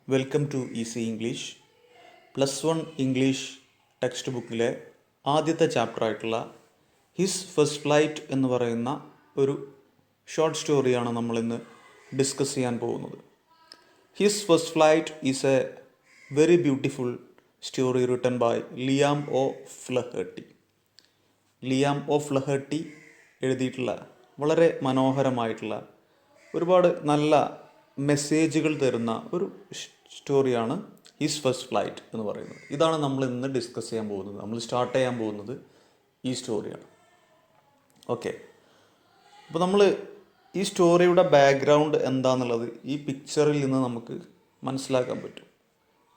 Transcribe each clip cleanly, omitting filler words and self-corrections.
Welcome to easy English. +1 English text ബുക്കിലെ ആദ്യത്തെ ചാപ്റ്ററായിട്ടുള്ള his first flight എന്ന് പറയുന്ന ഒരു ഷോർട്ട് സ്റ്റോറിയാണ് നമ്മളിന്ന് ഡിസ്കസ് ചെയ്യാൻ പോകുന്നത്. His first flight is a very beautiful story written by Liam O Flaherty. Liam O Flaherty എഴുതിയിട്ടുള്ള വളരെ മനോഹരമായിട്ടുള്ള ഒരുപാട് നല്ല മെസ്സേജുകൾ തരുന്ന ഒരു സ്റ്റോറിയാണ് ഹിസ് ഫസ്റ്റ് ഫ്ലൈറ്റ് എന്ന് പറയുന്നത്. ഇതാണ് നമ്മൾ ഇന്ന് ഡിസ്കസ് ചെയ്യാൻ പോകുന്നത്. നമ്മൾ സ്റ്റാർട്ട് ചെയ്യാൻ പോകുന്നത് ഈ സ്റ്റോറിയാണ്. ഓക്കെ, അപ്പോൾ നമ്മൾ ഈ സ്റ്റോറിയുടെ ബാക്ക്ഗ്രൗണ്ട് എന്താണെന്നുള്ളത് ഈ പിക്ചറിൽ നിന്ന് നമുക്ക് മനസ്സിലാക്കാൻ പറ്റും.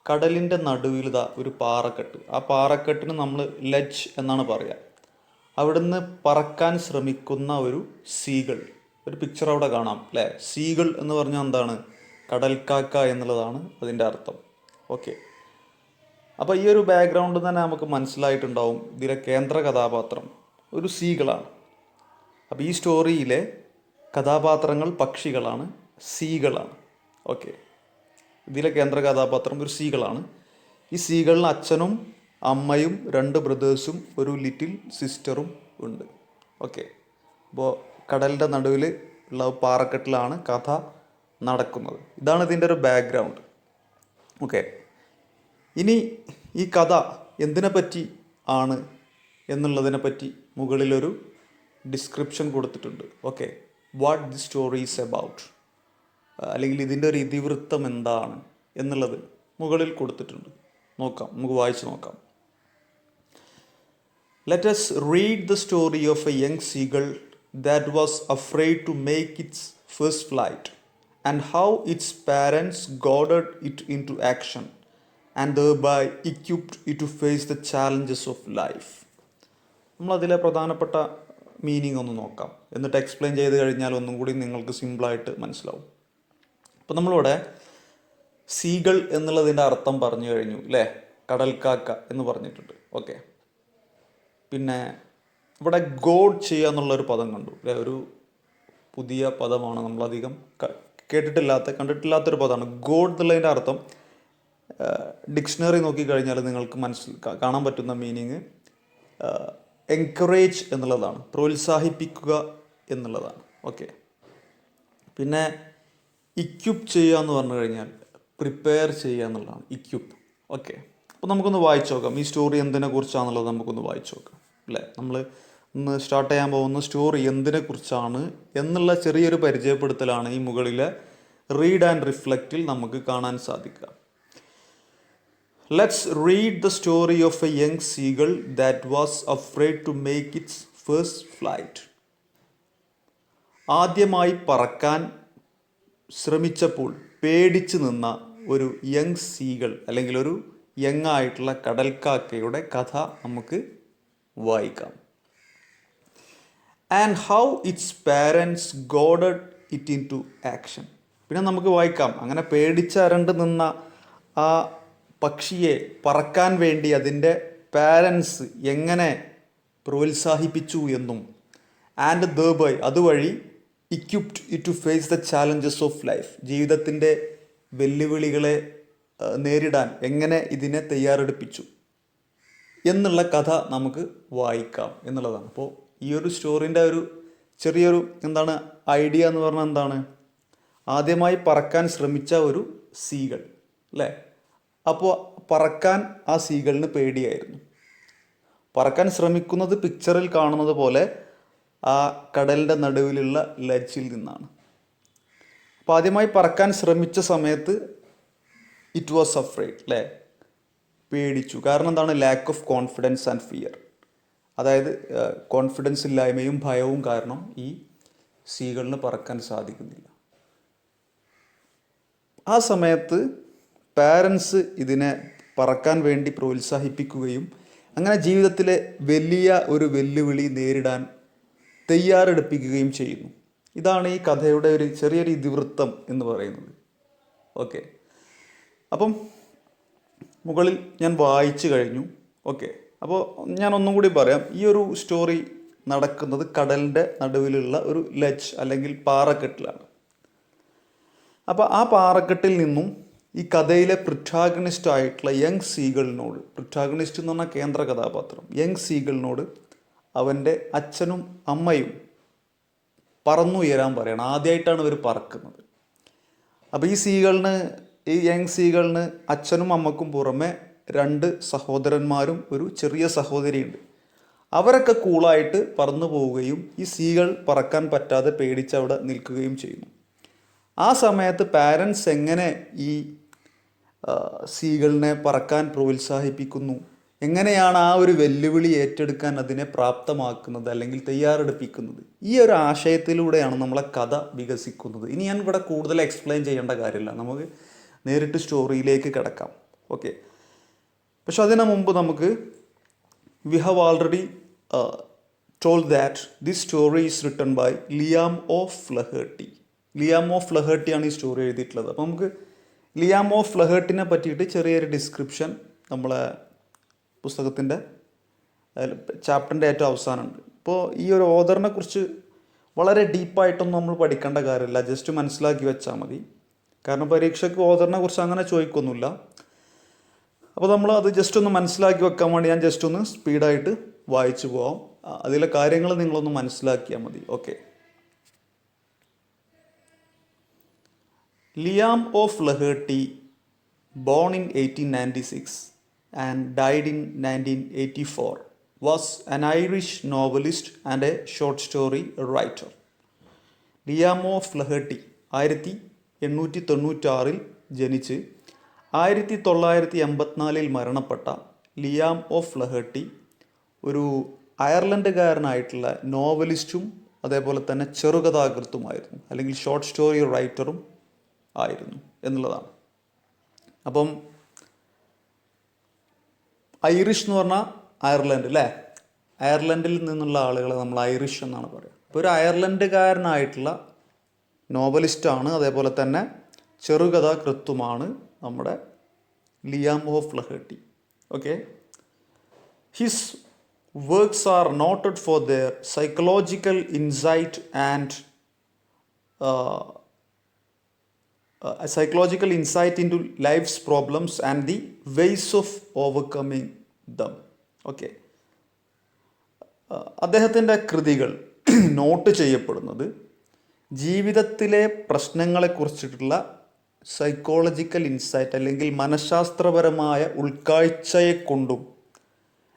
കടലിൻ്റെ നടുവിൽ ഇതാ ഒരു പാറക്കെട്ട്. ആ പാറക്കെട്ടിന് നമ്മൾ ലെഡ്ജ് എന്നാണ് പറയുക. അവിടുന്ന് പറക്കാൻ ശ്രമിക്കുന്ന ഒരു സീകൾ, ഒരു പിക്ചർ അവിടെ കാണാം അല്ലേ. സീകൾ എന്ന് പറഞ്ഞാൽ എന്താണ്? കടൽക്കാക്ക എന്നുള്ളതാണ് അതിൻ്റെ അർത്ഥം. ഓക്കെ, അപ്പോൾ ഈ ഒരു ബാക്ക്ഗ്രൗണ്ട് തന്നെ നമുക്ക് മനസ്സിലായിട്ടുണ്ടാവും ഇതിലെ കേന്ദ്ര കഥാപാത്രം ഒരു സീകളാണ്. അപ്പോൾ ഈ സ്റ്റോറിയിലെ കഥാപാത്രങ്ങൾ പക്ഷികളാണ്, സീകളാണ്. ഓക്കെ, ഇതിലെ കേന്ദ്ര കഥാപാത്രം ഒരു സീകളാണ്. ഈ സീകളിന് അച്ഛനും അമ്മയും 2 ബ്രദേഴ്സും ഒരു ലിറ്റിൽ സിസ്റ്ററും ഉണ്ട്. ഓക്കെ, അപ്പോൾ കടലിൻ്റെ നടുവിൽ ഉള്ള പാറക്കെട്ടിലാണ് കഥ നടക്കുന്നത്. ഇതാണ് ഇതിൻ്റെ ഒരു ബാക്ക്ഗ്രൗണ്ട്. ഓക്കെ, ഇനി ഈ കഥ എന്തിനെ പറ്റി ആണ് എന്നുള്ളതിനെ പറ്റി മുകളിലൊരു ഡിസ്ക്രിപ്ഷൻ കൊടുത്തിട്ടുണ്ട്. Okay, what the story is about, അല്ലെങ്കിൽ ഇതിൻ്റെ ഒരു ഇതിവൃത്തം എന്താണ് എന്നുള്ളത് മുകളിൽ കൊടുത്തിട്ടുണ്ട്. നോക്കാം, നമുക്ക് വായിച്ച് നോക്കാം. Let us read the story of a young seagull that was afraid to make its first flight, and how its parents goaded it into action and thereby equipped it to face the challenges of life. നമ്മളതിലെ പ്രധാനപ്പെട്ട meaning ഒന്ന് നോക്കാം, എന്നിട്ട് explain ചെയ്ത് കഴിഞ്ഞാൽ ഒന്നും കൂടി നിങ്ങൾക്ക് സിമ്പിളായിട്ട് മനസ്സിലാവും. അപ്പോൾ നമ്മളിവിടെ സീകൾ എന്നുള്ളതിൻ്റെ അർത്ഥം പറഞ്ഞു കഴിഞ്ഞു അല്ലേ, കടൽക്കാക്ക എന്ന് പറഞ്ഞിട്ടുണ്ട്. ഓക്കെ, പിന്നെ ഇവിടെ ഗോഡ് ചെയ്യുക എന്നുള്ളൊരു പദം കണ്ടു അല്ലേ. ഒരു പുതിയ പദമാണ്, നമ്മളധികം കണ്ടിട്ടില്ലാത്തൊരു പദമാണ് ഗോഡ് എന്നുള്ളതിൻ്റെ അർത്ഥം. ഡിക്ഷണറി നോക്കിക്കഴിഞ്ഞാൽ നിങ്ങൾക്ക് കാണാൻ പറ്റുന്ന മീനിങ് എൻകറേജ് എന്നുള്ളതാണ്, പ്രോത്സാഹിപ്പിക്കുക എന്നുള്ളതാണ്. ഓക്കെ, പിന്നെ ഇക്വിപ്പ് ചെയ്യുക എന്ന് പറഞ്ഞു കഴിഞ്ഞാൽ പ്രിപ്പയർ ചെയ്യുക എന്നുള്ളതാണ് ഇക്വിപ്പ്. ഓക്കെ, അപ്പോൾ നമുക്കൊന്ന് വായിച്ചു നോക്കാം ഈ സ്റ്റോറി എന്തിനെ കുറിച്ചാണെന്നുള്ളത് നമുക്കൊന്ന് വായിച്ചു നോക്കാം അല്ലേ. നമ്മൾ ഇന്ന് സ്റ്റാർട്ട് ചെയ്യാൻ പോകുന്ന സ്റ്റോറി എന്തിനെ കുറിച്ചാണ് എന്നുള്ള ചെറിയൊരു പരിചയപ്പെടുത്തലാണ് ഈ മുകളിലെ റീഡ് ആൻഡ് റിഫ്ലക്റ്റിൽ നമുക്ക് കാണാൻ സാധിക്കുക. Let's read the story of a young seagull that was afraid to make its first flight. ആദ്യമായി പറക്കാൻ ശ്രമിച്ചപ്പോൾ പേടിച്ചു നിന്ന ഒരു യങ് സീകൾ അല്ലെങ്കിൽ ഒരു യങ് ആയിട്ടുള്ള കടൽക്കാക്കയുടെ കഥ നമുക്ക് വായിക്കാം. And how its parents goaded it into action. പിന്നെ നമുക്ക് വായിക്കാം അങ്ങനെ പേടിച്ചരണ്ട് നിന്ന ആ പക്ഷിയെ പറക്കാൻ വേണ്ടി അതിൻ്റെ പാരൻസ് എങ്ങനെ പ്രോത്സാഹിപ്പിച്ചു എന്നും ആൻഡ് ദെർബൈ അതുവഴി equipped it to face the challenges of life, ജീവിതത്തിൻ്റെ വെല്ലുവിളികളെ നേരിടാൻ എങ്ങനെ ഇതിനെ തയ്യാറെടുപ്പിച്ചു എന്നുള്ള കഥ നമുക്ക് വായിക്കാം എന്നുള്ളതാണ്. അപ്പോൾ ഈ ഒരു സ്റ്റോറിൻ്റെ ഒരു ചെറിയൊരു ഐഡിയ എന്ന് പറഞ്ഞാൽ എന്താണ്? ആദ്യമായി പറക്കാൻ ശ്രമിച്ച ഒരു സീകൾ അല്ലേ. അപ്പോൾ പറക്കാൻ ആ സീകളിന് പേടിയായിരുന്നു. പറക്കാൻ ശ്രമിക്കുന്നത് പിക്ചറിൽ കാണുന്നത് പോലെ ആ കടലിൻ്റെ നടുവിലുള്ള ലെഡ്ജിൽ നിന്നാണ്. അപ്പോൾ ആദ്യമായി പറക്കാൻ ശ്രമിച്ച സമയത്ത് ഇറ്റ് വാസ് അഫ്രൈഡ് അല്ലേ, പേടിച്ചു. കാരണം എന്താണ്? Lack of confidence and fear, അതായത് കോൺഫിഡൻസ് ഇല്ലായ്മയും ഭയവും കാരണം ഈ സീകളിന് പറക്കാൻ സാധിക്കുന്നില്ല. ആ സമയത്ത് പാരൻസ് ഇതിനെ പറക്കാൻ വേണ്ടി പ്രോത്സാഹിപ്പിക്കുകയും അങ്ങനെ ജീവിതത്തിലെ വലിയ ഒരു വെല്ലുവിളി നേരിടാൻ തയ്യാറെടുപ്പിക്കുകയും ചെയ്യുന്നു. ഇതാണ് ഈ കഥയുടെ ഒരു ചെറിയൊരു ഇതിവൃത്തം എന്ന് പറയുന്നത്. ഓക്കെ, അപ്പം മുകളിൽ ഞാൻ വായിച്ചു കഴിഞ്ഞു. ഓക്കെ, അപ്പോൾ ഞാൻ ഒന്നും കൂടി പറയാം. ഈ ഒരു സ്റ്റോറി നടക്കുന്നത് കടലിൻ്റെ നടുവിലുള്ള ഒരു ലെഡ്ജ് അല്ലെങ്കിൽ പാറക്കെട്ടിലാണ്. അപ്പോൾ ആ പാറക്കെട്ടിൽ നിന്നും ഈ കഥയിലെ പ്രിറ്റാഗണിസ്റ്റ് ആയിട്ടുള്ള യങ് സീഗളിനോട്, പ്രിറ്റാഗണിസ്റ്റ് എന്ന് പറഞ്ഞാൽ കേന്ദ്ര കഥാപാത്രം, യങ് സീഗളിനോട് അവൻ്റെ അച്ഛനും അമ്മയും പറന്നുയരാൻ പറയണം. ആദ്യമായിട്ടാണ് ഇവർ പറക്കുന്നത്. അപ്പോൾ ഈ യങ് സീഗളിന് അച്ഛനും അമ്മക്കും പുറമെ 2 സഹോദരന്മാരും ഒരു ചെറിയ സഹോദരിയുണ്ട്. അവരൊക്കെ കൂളായിട്ട് പറന്നു പോവുകയും ഈ സീകൾ പറക്കാൻ പറ്റാതെ പേടിച്ചവിടെ നിൽക്കുകയും ചെയ്യുന്നു. ആ സമയത്ത് പാരൻസ് എങ്ങനെ ഈ സീകളിനെ പറക്കാൻ പ്രോത്സാഹിപ്പിക്കുന്നു, എങ്ങനെയാണ് ആ ഒരു വെല്ലുവിളി ഏറ്റെടുക്കാൻ അതിനെ പ്രാപ്തമാക്കുന്നത് അല്ലെങ്കിൽ തയ്യാറെടുപ്പിക്കുന്നത്, ഈ ഒരു ആശയത്തിലൂടെയാണ് നമ്മളെ കഥ വികസിക്കുന്നത്. ഇനി ഞാൻ ഇവിടെ കൂടുതൽ എക്സ്പ്ലെയിൻ ചെയ്യേണ്ട കാര്യമില്ല, നമുക്ക് നേരിട്ട് സ്റ്റോറിയിലേക്ക് കിടക്കാം. ഓക്കെ, പക്ഷെ അതിനു മുമ്പ് നമുക്ക് we have already told that this story is written by Liam O Flaherty. Liam O ഫ്ലഹേർട്ടിയാണ് ഈ സ്റ്റോറി എഴുതിയിട്ടുള്ളത്. അപ്പോൾ നമുക്ക് ലിയാം ഒ ഫ്ലഹേർട്ടിനെ പറ്റിയിട്ട് ചെറിയൊരു ഡിസ്ക്രിപ്ഷൻ നമ്മളെ പുസ്തകത്തിൻ്റെ ചാപ്റ്ററിൻ്റെ ഏറ്റവും അവസാനമുണ്ട്. ഇപ്പോൾ ഈ ഒരു ഓഥറിനെ കുറിച്ച് വളരെ ഡീപ്പായിട്ടൊന്നും നമ്മൾ പഠിക്കേണ്ട കാര്യമില്ല, ജസ്റ്റ് മനസ്സിലാക്കി വെച്ചാൽ മതി. കാരണം പരീക്ഷയ്ക്ക് ഓഥറിനെ കുറിച്ച് അങ്ങനെ ചോദിക്കൊന്നുമില്ല. അപ്പോൾ നമ്മൾ അത് ജസ്റ്റ് ഒന്ന് മനസ്സിലാക്കി വെക്കാൻ വേണ്ടി ഞാൻ ജസ്റ്റ് ഒന്ന് സ്പീഡായിട്ട് വായിച്ചു പോവാം. അതിലെ കാര്യങ്ങൾ നിങ്ങളൊന്ന് മനസ്സിലാക്കിയാൽ മതി. Okay. Liam O Flaherty, born in 1896 and died in 1984, was an Irish novelist and a short story writer. Liam O Flaherty 1896 ജനിച്ച് 1984 മരണപ്പെട്ട ലിയാം ഒ ഫ്ലഹേർട്ടി ഒരു അയർലൻഡുകാരനായിട്ടുള്ള നോവലിസ്റ്റും അതേപോലെ തന്നെ ചെറുകഥാകൃത്തുമായിരുന്നു, അല്ലെങ്കിൽ ഷോർട്ട് സ്റ്റോറി റൈറ്ററും ആയിരുന്നു എന്നുള്ളതാണ്. അപ്പം ഐറിഷ് എന്ന് പറഞ്ഞാൽ അയർലൻഡ് അല്ലേ, അയർലൻഡിൽ നിന്നുള്ള ആളുകളെ നമ്മൾ ഐറിഷ് എന്നാണ് പറയുക. അപ്പോൾ ഒരു അയർലൻഡുകാരനായിട്ടുള്ള നോവലിസ്റ്റാണ്, അതേപോലെ തന്നെ ചെറുകഥാകൃത്തുമാണ് നമ്മുടെ Liam O Flaherty. Okay. His works are noted for their psychological insight and psychological insight into life's problems and the ways of overcoming them. Okay. അദ്ദേഹത്തിൻ്റെ കൃതികൾ നോട്ട് ചെയ്യപ്പെടുന്നത് ജീവിതത്തിലെ പ്രശ്നങ്ങളെക്കുറിച്ചിട്ടുള്ള സൈക്കോളജിക്കൽ ഇൻസൈറ്റ് അല്ലെങ്കിൽ മനഃശാസ്ത്രപരമായ ഉൾക്കാഴ്ചയെ കൊണ്ടും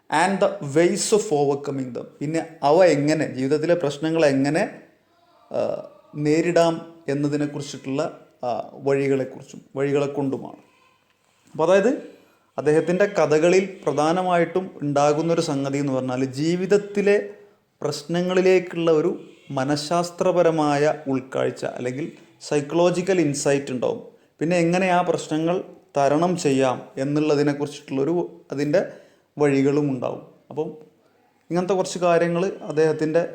and the ways of overcoming them, പിന്നെ അവ എങ്ങനെ, ജീവിതത്തിലെ പ്രശ്നങ്ങൾ എങ്ങനെ നേരിടാം എന്നതിനെക്കുറിച്ചിട്ടുള്ള വഴികളെ കൊണ്ടുമാണ്. അപ്പോൾ അതായത് അദ്ദേഹത്തിൻ്റെ കഥകളിൽ പ്രധാനമായിട്ടും ഉണ്ടാകുന്നൊരു സംഗതി എന്ന് പറഞ്ഞാൽ ജീവിതത്തിലെ പ്രശ്നങ്ങളിലേക്കുള്ള ഒരു മനഃശാസ്ത്രപരമായ ഉൾക്കാഴ്ച അല്ലെങ്കിൽ സൈക്കോളജിക്കൽ ഇൻസൈറ്റ് ഉണ്ടാവും. പിന്നെ എങ്ങനെ ആ പ്രശ്നങ്ങൾ തരണം ചെയ്യാം എന്നുള്ളതിനെക്കുറിച്ചിട്ടുള്ളൊരു അതിൻ്റെ വഴികളും ഉണ്ടാവും. അപ്പം ഇങ്ങനത്തെ കുറച്ച് കാര്യങ്ങൾ അദ്ദേഹത്തിൻ്റെ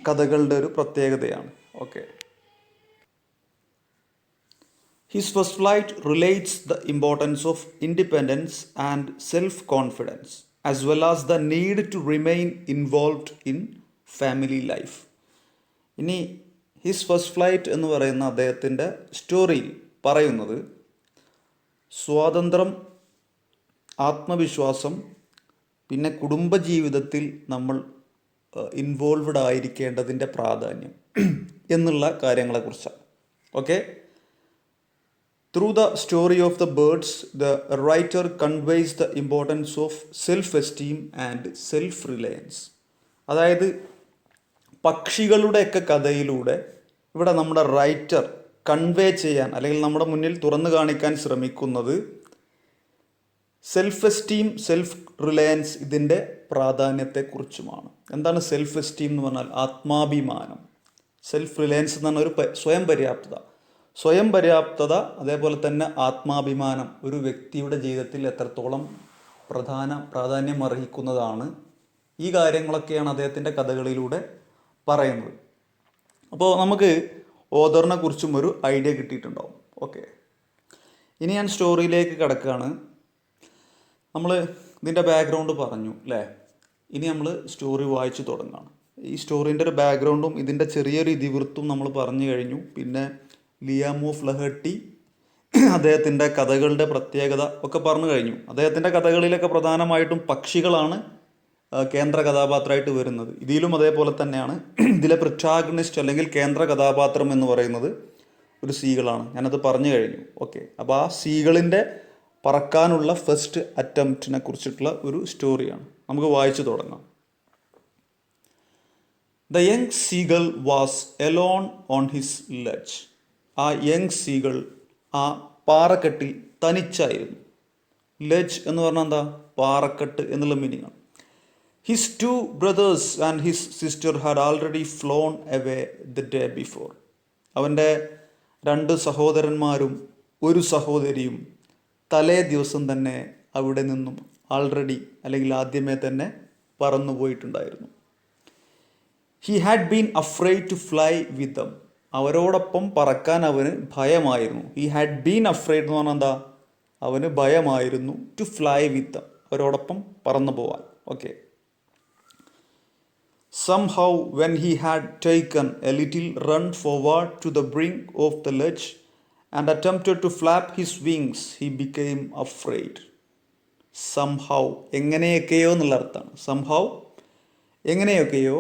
കഥകളുടെ ഒരു പ്രത്യേകതയാണ്. Okay. His first flight relates the importance of independence and self-confidence, as well as the need to remain involved in family life. ഇനി ഹിസ് ഫസ്റ്റ് ഫ്ലൈറ്റ് എന്ന് പറയുന്ന അദ്ദേഹത്തിൻ്റെ സ്റ്റോറിയിൽ പറയുന്നത് സ്വാതന്ത്ര്യം, ആത്മവിശ്വാസം, പിന്നെ കുടുംബജീവിതത്തിൽ നമ്മൾ ഇൻവോൾവ്ഡ് ആയിരിക്കേണ്ടതിൻ്റെ പ്രാധാന്യം എന്നുള്ള കാര്യങ്ങളെക്കുറിച്ചാണ്. Okay. Through the story of the birds, the writer conveys the importance of self-esteem and self-reliance. അതായത് പക്ഷികളുടെയൊക്കെ കഥയിലൂടെ ഇവിടെ നമ്മുടെ റൈറ്റർ കൺവേ ചെയ്യാൻ അല്ലെങ്കിൽ നമ്മുടെ മുന്നിൽ തുറന്നു കാണിക്കാൻ ശ്രമിക്കുന്നത് സെൽഫ് എസ്റ്റീം, സെൽഫ് റിലയൻസ്, ഇതിൻ്റെ പ്രാധാന്യത്തെക്കുറിച്ചുമാണ്. എന്താണ് സെൽഫ് എസ്റ്റീം എന്ന് പറഞ്ഞാൽ? ആത്മാഭിമാനം. സെൽഫ് റിലയൻസ് എന്ന് പറഞ്ഞാൽ ഒരു സ്വയം പര്യാപ്തത, അതേപോലെ തന്നെ ആത്മാഭിമാനം ഒരു വ്യക്തിയുടെ ജീവിതത്തിൽ എത്രത്തോളം പ്രാധാന്യം അർഹിക്കുന്നതാണ്. ഈ കാര്യങ്ങളൊക്കെയാണ് അദ്ദേഹത്തിൻ്റെ കഥകളിലൂടെ പറയുന്നത്. അപ്പോൾ നമുക്ക് ഓഥറിനെ കുറിച്ചും ഒരു ഐഡിയ കിട്ടിയിട്ടുണ്ടാവും. ഓക്കെ. ഇനി ഞാൻ സ്റ്റോറിയിലേക്ക് കിടക്കുകയാണ്. നമ്മൾ ഇതിൻ്റെ ബാക്ക്ഗ്രൗണ്ട് പറഞ്ഞു അല്ലേ. ഇനി നമ്മൾ സ്റ്റോറി വായിച്ചു തുടങ്ങുകയാണ്. ഈ സ്റ്റോറീൻ്റെ ഒരു ബാക്ക്ഗ്രൗണ്ടും ഇതിൻ്റെ ചെറിയൊരു ഇതിവൃത്തും നമ്മൾ പറഞ്ഞു കഴിഞ്ഞു. പിന്നെ ലിയാം ഒ ഫ്ലഹേർട്ടി അദ്ദേഹത്തിൻ്റെ കഥകളുടെ പ്രത്യേകത ഒക്കെ പറഞ്ഞു കഴിഞ്ഞു. അദ്ദേഹത്തിൻ്റെ കഥകളിലൊക്കെ പ്രധാനമായിട്ടും പക്ഷികളാണ് കേന്ദ്ര കഥാപാത്രമായിട്ട് വരുന്നത്. ഇതിലും അതേപോലെ തന്നെയാണ്. ഇതിലെ പ്രൊട്ടാഗണിസ്റ്റ് അല്ലെങ്കിൽ കേന്ദ്ര കഥാപാത്രം എന്ന് പറയുന്നത് ഒരു സീകളാണ്. ഞാനത് പറഞ്ഞു കഴിഞ്ഞു. ഓക്കെ, അപ്പോൾ ആ സീകളിൻ്റെ പറക്കാനുള്ള ഫസ്റ്റ് അറ്റംപ്റ്റിനെ കുറിച്ചിട്ടുള്ള ഒരു സ്റ്റോറിയാണ്. നമുക്ക് വായിച്ചു തുടങ്ങാം. The young seagull was alone on his ledge. ആ യങ് സീഗൾ ആ പാറക്കെട്ടിൽ തനിച്ചായിരുന്നു. ലെഡ്ജ് എന്ന് പറഞ്ഞാൽ എന്താ? പാറക്കെട്ട് എന്നുള്ള മീനിങ് ആണ്. His to brothers and his sister had already flown away the day before. അവൻ്റെ 2 സഹോദരന്മാരും ഒരു സഹോദരിയും തലേ ദിവസം തന്നെ അവിടെ നിന്നും ആൾറെഡി അല്ലെങ്കിൽ ആദ്യമേ തന്നെ പറന്നു പോയിട്ടുണ്ടായിരുന്നു. He had been afraid to fly with them. അവരോടൊപ്പം പറക്കാൻ അവന് ഭയമായിരുന്നു. ഹി ഹാഡ് ബീൻ അഫ്രൈഡ് എന്ന് പറഞ്ഞാൽ എന്താ? അവന് ഭയമായിരുന്നു. ടു ഫ്ലൈ വിത്ത് ദം, അവരോടൊപ്പം പറന്നു പോവാൻ. Okay. Somehow, when he had taken a little run forward to the brink of the ledge and attempted to flap his wings, he became afraid. Somehow, എങ്ങനെയൊക്കെയോ എന്നുള്ള അർത്ഥമാണ്. Somehow, എങ്ങനെയൊക്കെയോ.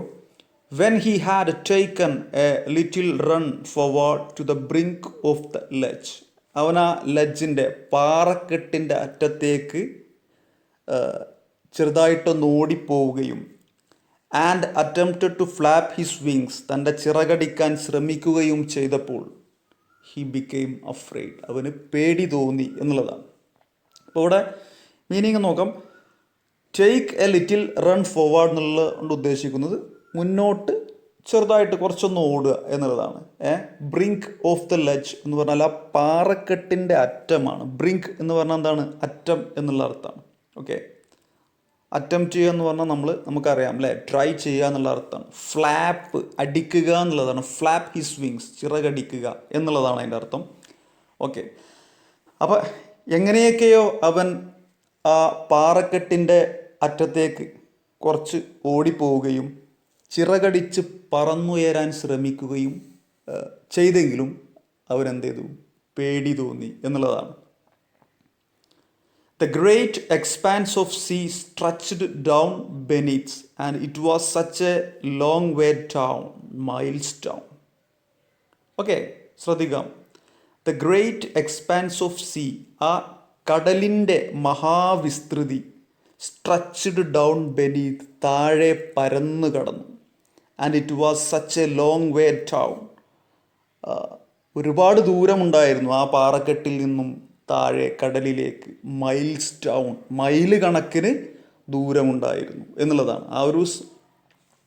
When he had taken a little run forward to the brink of the ledge, അവൻ ആ ലെഡ്ജിൻ്റെ പാറക്കെട്ടിൻ്റെ അറ്റത്തേക്ക് ചെറുതായിട്ടൊന്ന് ഓടിപ്പോവുകയും and attempted to flap his wings, തൻ്റെ ചിറകടിക്കാൻ ശ്രമിക്കുകയും ചെയ്തപ്പോൾ ഹി ബിക്കെയിം അഫ്രൈഡ്, അവന് പേടി തോന്നി എന്നുള്ളതാണ്. അപ്പോൾ ഇവിടെ മീനിങ് നോക്കാം. Take A little run forward എന്നുള്ള കൊണ്ട് ഉദ്ദേശിക്കുന്നത് മുന്നോട്ട് ചെറുതായിട്ട് കുറച്ചൊന്ന് ഓടുക എന്നുള്ളതാണ്. ബ്രിങ്ക് ഓഫ് ദ ലെഡ്ജ് എന്ന് പറഞ്ഞാൽ ആ പാറക്കെട്ടിൻ്റെ അറ്റമാണ്. ബ്രിങ്ക് എന്ന് പറഞ്ഞാൽ എന്താണ്? അറ്റം എന്നുള്ള അർത്ഥമാണ്. ഓക്കെ. അറ്റംപ്റ്റ് ചെയ്യുക എന്ന് പറഞ്ഞാൽ നമുക്കറിയാം അല്ലേ, ട്രൈ ചെയ്യുക എന്നുള്ള അർത്ഥമാണ്. ഫ്ലാപ്പ്, അടിക്കുക എന്നുള്ളതാണ്. ഫ്ലാപ്പ് ഹിസ് വിങ്സ്, ചിറകടിക്കുക എന്നുള്ളതാണ് അതിൻ്റെ അർത്ഥം. ഓക്കെ. അപ്പോൾ എങ്ങനെയൊക്കെയോ അവൻ ആ പാറക്കെട്ടിൻ്റെ അറ്റത്തേക്ക് കുറച്ച് ഓടിപ്പോവുകയും ചിറകടിച്ച് പറന്നുയരാൻ ശ്രമിക്കുകയും ചെയ്തെങ്കിലും അവനെന്ത് ചെയ്തു? പേടി തോന്നി എന്നുള്ളതാണ്. The great expanse of sea stretched down beneath, and it was such a long way down, miles down. Okay, ശ്രദ്ധിക്കാം. The great expanse of sea, ആ കടലിൻ്റെ മഹാവിസ്തൃതി, stretched down beneath, താഴെ പരന്നു കടന്നു. And it was such a long way down, ഒരുപാട് ദൂരമുണ്ടായിരുന്നു ആ പാറക്കെട്ടിൽ നിന്നും താഴെ കടലിലേക്ക്. മൈൽസ് ഡൗൺ, മൈല് കണക്കിന് ദൂരമുണ്ടായിരുന്നു എന്നുള്ളതാണ്. ആ ഒരു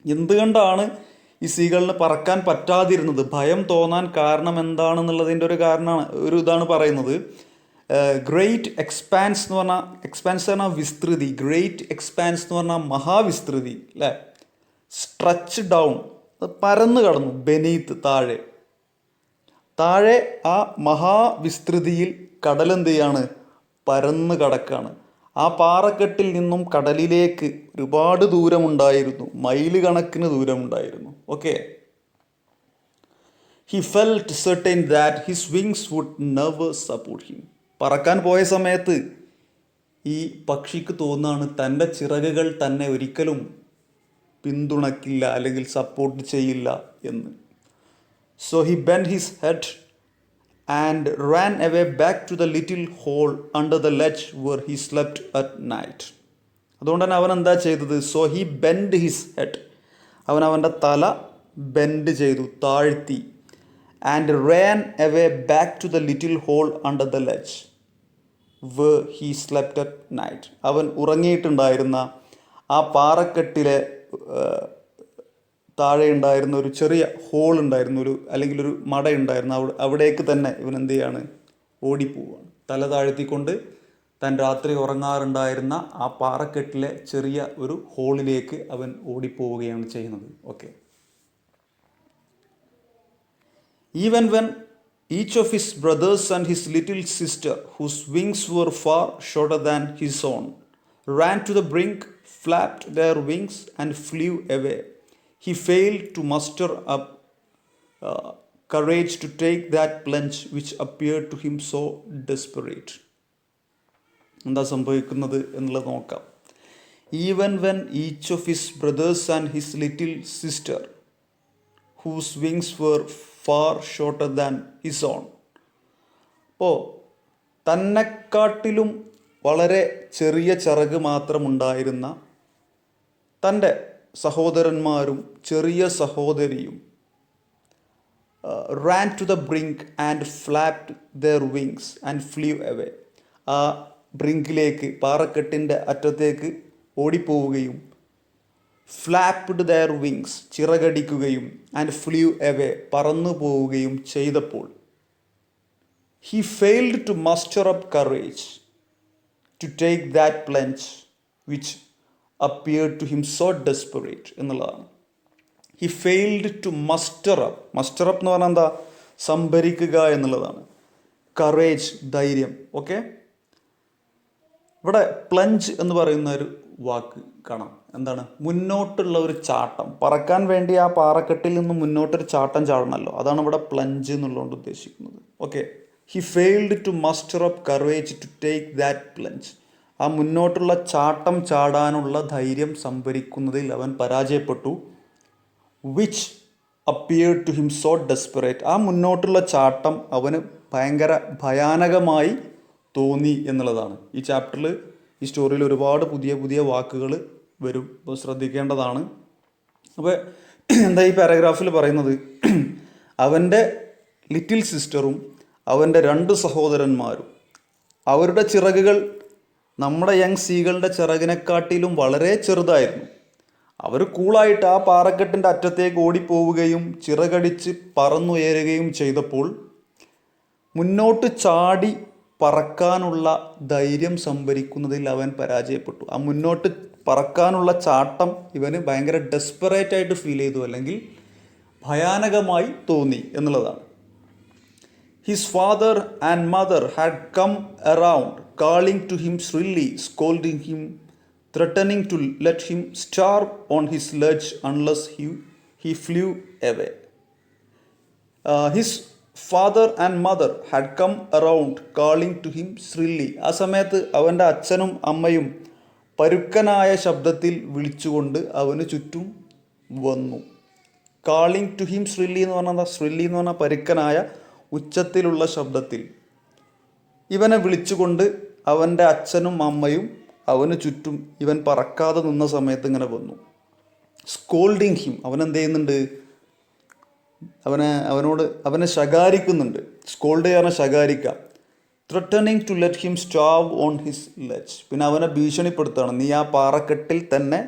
എന്തുകൊണ്ടാണ് ഈ സീകളിന് പറക്കാൻ പറ്റാതിരുന്നത്, ഭയം തോന്നാൻ കാരണം എന്താണെന്നുള്ളതിൻ്റെ ഒരു ഇതാണ് പറയുന്നത്. ഗ്രേറ്റ് എക്സ്പാൻസ് എന്ന് പറഞ്ഞാൽ, എക്സ്പാൻസ് പറഞ്ഞാൽ വിസ്തൃതി, ഗ്രേറ്റ് എക്സ്പാൻസ് എന്ന് പറഞ്ഞാൽ മഹാവിസ്തൃതി അല്ലേ. സ്ട്രെച്ച് ഡൗൺ, അത് പരന്നു കടന്നു. ബെനീത്ത്, താഴെ. താഴെ ആ മഹാവിസ്തൃതിയിൽ കടലെന്ത് ചെയ്യാണ്? പരന്ന് കടക്കാണ്. ആ പാറക്കെട്ടിൽ നിന്നും കടലിലേക്ക് ഒരുപാട് ദൂരമുണ്ടായിരുന്നു, മൈല് കണക്കിന് ദൂരമുണ്ടായിരുന്നു. Okay. He felt certain that his wings would never support him. പറക്കാൻ പോയ സമയത്ത് ഈ പക്ഷിക്ക് തോന്നാണ് തൻ്റെ ചിറകുകൾ തന്നെ ഒരിക്കലും പിന്തുണക്കില്ല അല്ലെങ്കിൽ സപ്പോർട്ട് ചെയ്യില്ല എന്ന്. So he bend his head and ran away back to the little hole under the ledge where he slept at night. അതുകൊണ്ട് തന്നെ അവൻ എന്താ ചെയ്തത്? So he bend his head, അവൻ്റെ തല ബെൻഡ് ചെയ്തു, താഴ്ത്തി. And ran away back to the little hole under the ledge where he slept at night. അവൻ ഉറങ്ങിയിട്ടുണ്ടായിരുന്ന ആ പാറക്കെട്ടിലെ താഴെ ഉണ്ടായിരുന്ന ഒരു ചെറിയ ഹോൾ ഉണ്ടായിരുന്നു, അല്ലെങ്കിൽ ഒരു മട ഉണ്ടായിരുന്നു. അവിടേക്ക് തന്നെ ഇവൻ എന്ത് ചെയ്യാണ്? ഓടിപ്പോവുകയാണ്. തല താഴ്ത്തിക്കൊണ്ട് താൻ രാത്രി ഉറങ്ങാറുണ്ടായിരുന്ന ആ പാറക്കെട്ടിലെ ചെറിയ ഒരു ഹോളിലേക്ക് അവൻ ഓടിപ്പോവുകയാണ് ചെയ്യുന്നത്. Okay. Even when each of his brothers and his little sister whose wings were far shorter than his own ran to the brink, flapped their wings and flew away, he failed to muster up courage to take that plunge which appeared to him so desperate. എന്താ സംഭവിക്കുന്നത് എന്നുള്ളത് നോക്കാം. Even when each of his brothers and his little sister, whose wings were far shorter than his own. അപ്പോൾ തന്നെക്കാട്ടിലും വളരെ ചെറിയ ചിറക് മാത്രമുണ്ടായിരുന്ന തൻ്റെ സഹോദരന്മാരും ചെറിയ സഹോദരിയും ran to the brink and flapped their wings and flew away. ആ ബ്രിങ്കിലേക്ക്, പാറക്കെട്ടിൻ്റെ അറ്റത്തേക്ക് ഓടിപ്പോവുകയും ഫ്ലാപ്ഡ് ദെയർ വിങ്സ്, ചിറകടിക്കുകയും ആൻഡ് ഫ്ലൂ എവേ, പറന്നു പോവുകയും ചെയ്തപ്പോൾ he failed to muster up courage to take that plunge which appeared to him so desperate എന്നുള്ളതാണ്. he failed to muster up എന്ന് പറഞ്ഞാൽ എന്താ? സംഭരിക്കുക എന്നുള്ളതാണ്. കറേജ്, ധൈര്യം. ഓക്കെ, ഇവിടെ പ്ലഞ്ച് എന്ന് പറയുന്ന ഒരു വാക്ക് കാണാം. എന്താണ്? മുന്നോട്ടുള്ള ഒരു ചാട്ടം. പറക്കാൻ വേണ്ടി ആ പാറക്കെട്ടിൽ നിന്ന് മുന്നോട്ടൊരു ചാട്ടം ചാടണമല്ലോ, അതാണ് ഇവിടെ പ്ലഞ്ച് എന്നുള്ളതുകൊണ്ട് ഉദ്ദേശിക്കുന്നത്. Okay, he failed to muster up courage to take that plunge. ആ മുന്നോട്ടുള്ള ചാട്ടം ചാടാനുള്ള ധൈര്യം സംഭരിക്കുന്നതിൽ അവൻ പരാജയപ്പെട്ടു. Which appeared to him so desperate. ആ മുന്നോട്ടുള്ള ചാട്ടം അവന് ഭയങ്കര ഭയാനകമായി തോന്നി എന്നുള്ളതാണ്. ഈ ചാപ്റ്ററിൽ, ഈ സ്റ്റോറിയിൽ ഒരുപാട് പുതിയ പുതിയ വാക്കുകൾ വരും, അപ്പോൾ ശ്രദ്ധിക്കേണ്ടതാണ്. അപ്പോൾ എന്താ ഈ പാരഗ്രാഫിൽ പറയുന്നത്? അവൻ്റെ ലിറ്റിൽ സിസ്റ്ററും അവൻ്റെ 2 സഹോദരന്മാരും, അവരുടെ ചിറകുകൾ നമ്മുടെ യങ് സീകളുടെ ചിറകിനെക്കാട്ടിലും വളരെ ചെറുതായിരുന്നു. അവർ കൂളായിട്ട് ആ പാറക്കെട്ടിൻ്റെ അറ്റത്തേക്ക് ഓടിപ്പോവുകയും ചിറകടിച്ച് പറന്നുയരുകയും ചെയ്തപ്പോൾ മുന്നോട്ട് ചാടി പറക്കാനുള്ള ധൈര്യം സംഭരിക്കുന്നതിൽ അവൻ പരാജയപ്പെട്ടു. ആ മുന്നോട്ട് പറക്കാനുള്ള ചാട്ടം ഇവന് ഭയങ്കര ഡെസ്പെറേറ്റ് ആയിട്ട് ഫീൽ ചെയ്തു, അല്ലെങ്കിൽ ഭയാനകമായി തോന്നി എന്നുള്ളതാണ്. His father and mother had come around calling to him shrilly, scolding him, threatening to let him starve on his ledge unless he flew away. His father and mother had come around calling to him shrilly. ആ സമയത്ത് അവൻ്റെ അച്ഛനും അമ്മയും പരുക്കനായ ശബ്ദത്തിൽ വിളിച്ചുകൊണ്ട് അവന് ചുറ്റും വന്നു. കാളിംഗ് ടു ഹിം shrilly എന്ന് പറഞ്ഞാൽ, shrilly എന്ന് പറഞ്ഞാൽ പരുക്കനായ, ഉച്ചത്തിലുള്ള ശബ്ദത്തിൽ ഇവനെ വിളിച്ചുകൊണ്ട് അവൻ്റെ അച്ഛനും അമ്മയും അവന് ചുറ്റും ഇവൻ പറക്കാതെ നിന്ന സമയത്ത് ഇങ്ങനെ വന്നു. സ്കോൾഡിങ് ഹിം, അവൻ എന്ത് ചെയ്യുന്നുണ്ട്? അവനെ ശകാരിക്കുന്നുണ്ട്. സ്കോൾഡ് ചെയ്യാൻ ശകാരിക്കാം. Threatening to let him starve on his ledge, പിന്നെ അവനെ ഭീഷണിപ്പെടുത്തുകയാണ്, നീ ആ പാറക്കെട്ടിൽ തന്നെ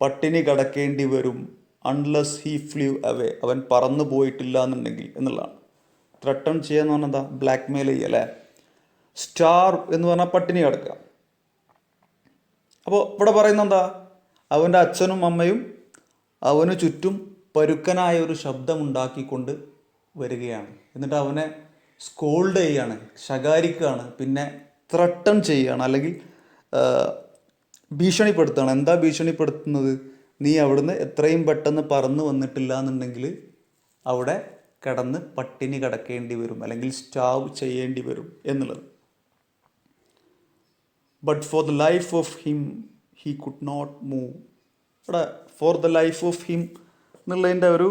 പട്ടിണി കിടക്കേണ്ടി വരും. അൺലെസ് ഹി ഫ്ലൂ അവേ, അവൻ പറന്നു പോയിട്ടില്ല എന്നുണ്ടെങ്കിൽ എന്നുള്ളതാണ്. ത്രട്ടൺ ചെയ്യാന്ന് പറഞ്ഞാൽ എന്താ? ബ്ലാക്ക് മെയിൽ ചെയ്യുക അല്ലേ. സ്റ്റാർവ് എന്ന് പറഞ്ഞാൽ പട്ടിണി കിടക്കുക. അപ്പോൾ ഇവിടെ പറയുന്നത് എന്താ? അവൻ്റെ അച്ഛനും അമ്മയും അവന് ചുറ്റും പരുക്കനായ ഒരു ശബ്ദമുണ്ടാക്കിക്കൊണ്ട് വരികയാണ്. എന്നിട്ട് അവനെ സ്കോൾഡ് ചെയ്യുകയാണ്, ശകാരിക്കുകയാണ്, പിന്നെ ത്രട്ടൺ ചെയ്യുകയാണ്, അല്ലെങ്കിൽ ഭീഷണിപ്പെടുത്തുകയാണ്. എന്താ ഭീഷണിപ്പെടുത്തുന്നത്? നീ അവിടുന്ന് എത്രയും പെട്ടെന്ന് പറന്ന് വന്നിട്ടില്ല എന്നുണ്ടെങ്കിൽ അവിടെ കിടന്ന് പട്ടിണി കിടക്കേണ്ടി വരും, അല്ലെങ്കിൽ സ്റ്റാവ് ചെയ്യേണ്ടി വരും എന്നുള്ളത്. But for the life of him he could not move. ഇവിടെ for the life of him എന്നുള്ളതിൻ്റെ ഒരു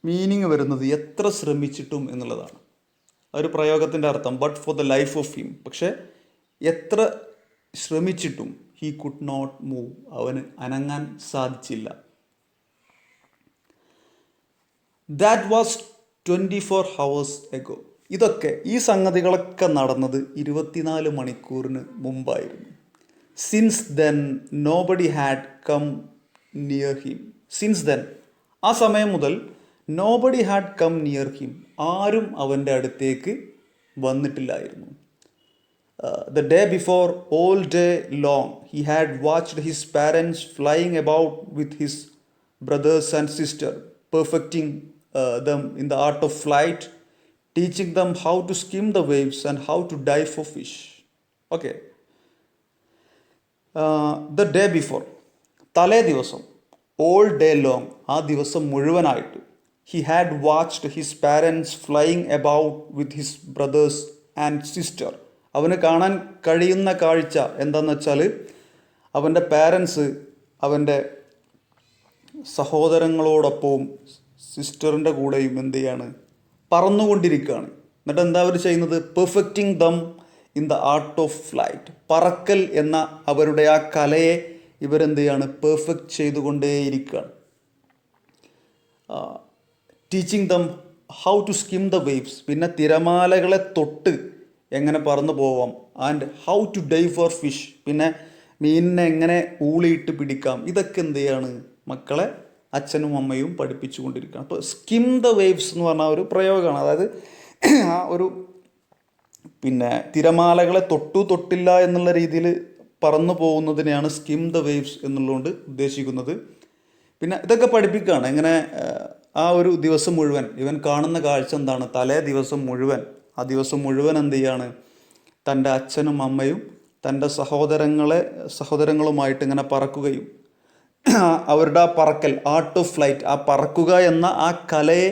മീനിങ് വരുന്നത് എത്ര ശ്രമിച്ചിട്ടും എന്നുള്ളതാണ്. ഒരു പ്രയോഗത്തിൻ്റെ അർത്ഥം but for the life of him, പക്ഷേ എത്ര ശ്രമിച്ചിട്ടും ഹി കുഡ് നോട്ട് മൂവ്, അവന് അനങ്ങാൻ സാധിച്ചില്ല. That was 24 hours ago. ഇതൊക്കെ, ഈ സംഗതികളൊക്കെ നടന്നത് 24 മണിക്കൂറിന് മുമ്പായിരുന്നു. Since then nobody had come near him. Since then, ആ സമയം മുതൽ nobody had come near him, ആരും അവൻ്റെ അടുത്തേക്ക് വന്നിട്ടില്ലായിരുന്നു. The day before, all day long, he had watched his parents flying about with his brothers and sister, perfecting them in the art of flight, teaching them how to skim the waves and how to dive for fish. Okay. The day before, തലേ ദിവസം, all day long, ആ ദിവസം മുഴുവനായിട്ട്, He had watched his parents flying about with his brothers and sister. അവന് കാണാൻ കഴിയുന്ന കാഴ്ച എന്താണെന്ന് വെച്ചാൽ അവൻ്റെ പാരൻസ് അവൻ്റെ സഹോദരങ്ങളോടൊപ്പവും സിസ്റ്ററിൻ്റെ കൂടെയും എന്ത് ചെയ്യാണ്, പറന്നുകൊണ്ടിരിക്കുകയാണ്. എന്നിട്ട് എന്താ അവർ ചെയ്യുന്നത്? Perfecting them in the art of flight. പറക്കൽ എന്ന അവരുടെ ആ കലയെ ഇവരെന്ത് ചെയ്യാണ്? പെർഫെക്റ്റ് ചെയ്തുകൊണ്ടേയിരിക്കുകയാണ്. Teaching them how to skim the waves. പിന്നെ തിരമാലകളെ തൊട്ട് എങ്ങനെ പറന്നു പോവാം. And how to dive for fish. പിന്നെ മീനിനെ എങ്ങനെ ഊളിയിട്ട് പിടിക്കാം. ഇതൊക്കെ എന്ത് ചെയ്യാണ്? മക്കളെ അച്ഛനും അമ്മയും പഠിപ്പിച്ചു കൊണ്ടിരിക്കുകയാണ്. അപ്പോൾ സ്കിം ദ വേവ്സ് എന്ന് പറഞ്ഞ ഒരു പ്രയോഗമാണ്. അതായത് ആ ഒരു പിന്നെ തിരമാലകളെ തൊട്ടില്ല എന്നുള്ള രീതിയിൽ പറന്നു പോകുന്നതിനെയാണ് സ്കിം ദ വേവ്സ് എന്നുള്ളതുകൊണ്ട് ഉദ്ദേശിക്കുന്നത്. പിന്നെ ഇതൊക്കെ പഠിപ്പിക്കുകയാണ്. എങ്ങനെ ആ ഒരു ദിവസം മുഴുവൻ ഇവൻ കാണുന്ന കാഴ്ച എന്താണ്? തലേ ദിവസം മുഴുവൻ ആ ദിവസം മുഴുവൻ എന്ത് ചെയ്യാണ്? തൻ്റെ അച്ഛനും അമ്മയും തൻ്റെ സഹോദരങ്ങളുമായിട്ട് ഇങ്ങനെ പറക്കുകയും അവരുടെ ആ പറക്കൽ, ആർട്ട് ഓഫ് ഫ്ലൈറ്റ്, ആ പറക്കുക എന്ന ആ കലയെ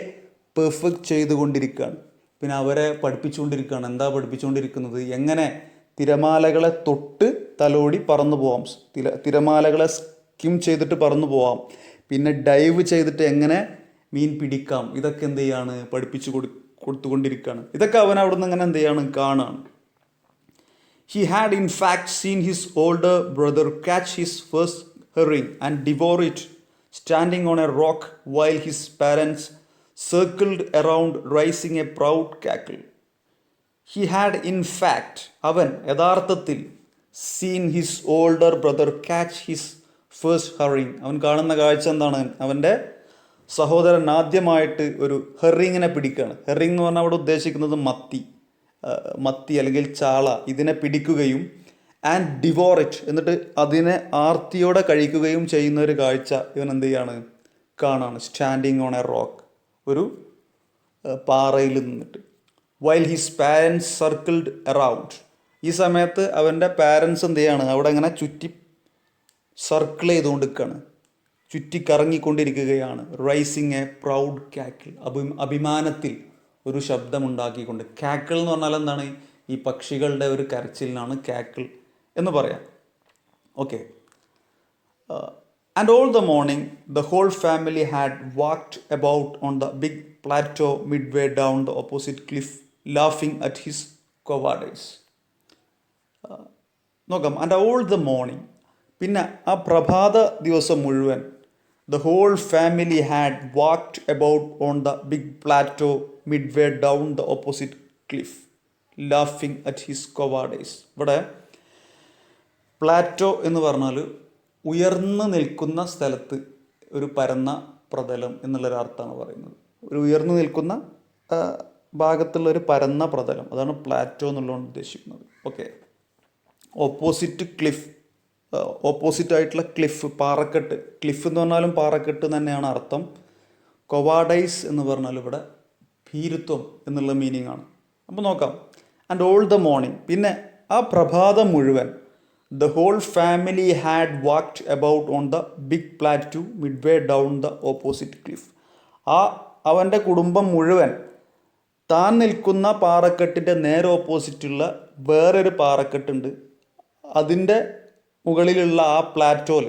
പെർഫെക്റ്റ് ചെയ്തുകൊണ്ടിരിക്കുകയാണ്. പിന്നെ അവരെ പഠിപ്പിച്ചുകൊണ്ടിരിക്കുകയാണ്. എന്താ പഠിപ്പിച്ചുകൊണ്ടിരിക്കുന്നത്? എങ്ങനെ തിരമാലകളെ തൊട്ട് തലോടി പറന്നു പോവാം, തിരമാലകളെ സ്കിം ചെയ്തിട്ട് പറന്നു പോവാം, പിന്നെ ഡൈവ് ചെയ്തിട്ട് എങ്ങനെ മീൻ പിടിക്കാം. ഇതൊക്കെ എന്ത് ചെയ്യാണ്? പഠിപ്പിച്ചു കൊടുത്തുകൊണ്ടിരിക്കുകയാണ്. ഇതൊക്കെ അവൻ അവിടെ നിന്ന് ഇങ്ങനെ എന്ത് ചെയ്യാണ്? കാണാണ്. He had in fact seen his older brother catch his first herring and devour it, standing on a rock while his parents circled around raising a proud cackle. He had in fact, അവൻ യഥാർത്ഥത്തിൽ seen his older brother catch his first herring. അവൻ കാണുന്ന കാഴ്ച എന്താണ്? അവൻ്റെ സഹോദരൻ ആദ്യമായിട്ട് ഒരു ഹെറിങ്ങിനെ പിടിക്കുകയാണ്. ഹെറിങ് എന്ന് പറഞ്ഞാൽ അവിടെ ഉദ്ദേശിക്കുന്നത് മത്തി അല്ലെങ്കിൽ ചാള. ഇതിനെ പിടിക്കുകയും ആൻഡ് ഡിവോർ ഇറ്റ്, എന്നിട്ട് അതിനെ ആർത്തിയോടെ കഴിക്കുകയും ചെയ്യുന്ന ഒരു കാഴ്ച ഇവൻ എന്ത് ചെയ്യാണ്? കാണാണ്. സ്റ്റാൻഡിങ് ഓൺ എ റോക്ക്, ഒരു പാറയിൽ നിന്നിട്ട്. While his parents circled around. ഈ സമയത്ത് അവൻ്റെ പാരൻസ് എന്ത് ചെയ്യാണ്? അവിടെ ഇങ്ങനെ ചുറ്റി സർക്കിൾ ചെയ്തുകൊണ്ട് നിൽക്കുകയാണ്, ചുറ്റിക്കറങ്ങിക്കൊണ്ടിരിക്കുകയാണ്. റൈസിങ് എ പ്രൗഡ് കാക്കിൾ, അഭിമാനത്തിൽ ഒരു ശബ്ദമുണ്ടാക്കിക്കൊണ്ട്. കാക്കിൾ എന്ന് പറഞ്ഞാൽ എന്താണ്? ഈ പക്ഷികളുടെ ഒരു കരച്ചിലിനാണ് കാക്കിൾ എന്ന് പറയാം. Okay. And all the morning the whole family had walked about on the big plateau midway down the opposite cliff laughing at his cowardice. നോക്കാം. ആൻഡ് ഓൾ ദ മോർണിംഗ്, പിന്നെ ആ പ്രഭാത ദിവസം മുഴുവൻ the whole family had walked about on the big plateau midway down the opposite cliff, laughing at his cowardice. ഇവിടെ Plato എന്ന് പറഞ്ഞാൽ ഉയർന്നു നിൽക്കുന്ന സ്ഥലത്ത് ഒരു പരന്ന പ്രതലം എന്നുള്ളൊരർത്ഥമാണ് പറയുന്നത്. ഒരു ഉയർന്നു നിൽക്കുന്ന ഭാഗത്തുള്ള ഒരു പരന്ന പ്രതലം, അതാണ് പ്ലാറ്റോ എന്നുള്ളതാണ് ഉദ്ദേശിക്കുന്നത്. ഓക്കെ. ഓപ്പോസിറ്റ് ക്ലിഫ്, ഓപ്പോസിറ്റ് ആയിട്ടുള്ള ക്ലിഫ്, പാറക്കെട്ട്. ക്ലിഫ് എന്ന് പറഞ്ഞാലും പാറക്കെട്ട് തന്നെയാണ് അർത്ഥം. കൊവാഡൈസ് എന്ന് പറഞ്ഞാൽ ഇവിടെ ഭീരുത്വം എന്നുള്ള മീനിങ് ആണ്. അപ്പോൾ നോക്കാം. ആൻഡ് ഓൾ ദ മോർണിംഗ്, പിന്നെ ആ പ്രഭാതം മുഴുവൻ the whole family had walked about on the big plateau midway down the opposite cliff. അവൻ്റെ കുടുംബം മുഴുവൻ താൻ നിൽക്കുന്ന പാറക്കെട്ടിൻ്റെ നേരെ ഓപ്പോസിറ്റുള്ള വേറൊരു പാറക്കെട്ടുണ്ട്, അതിൻ്റെ മുകളിലുള്ള ആ പ്ലാറ്റോയിൽ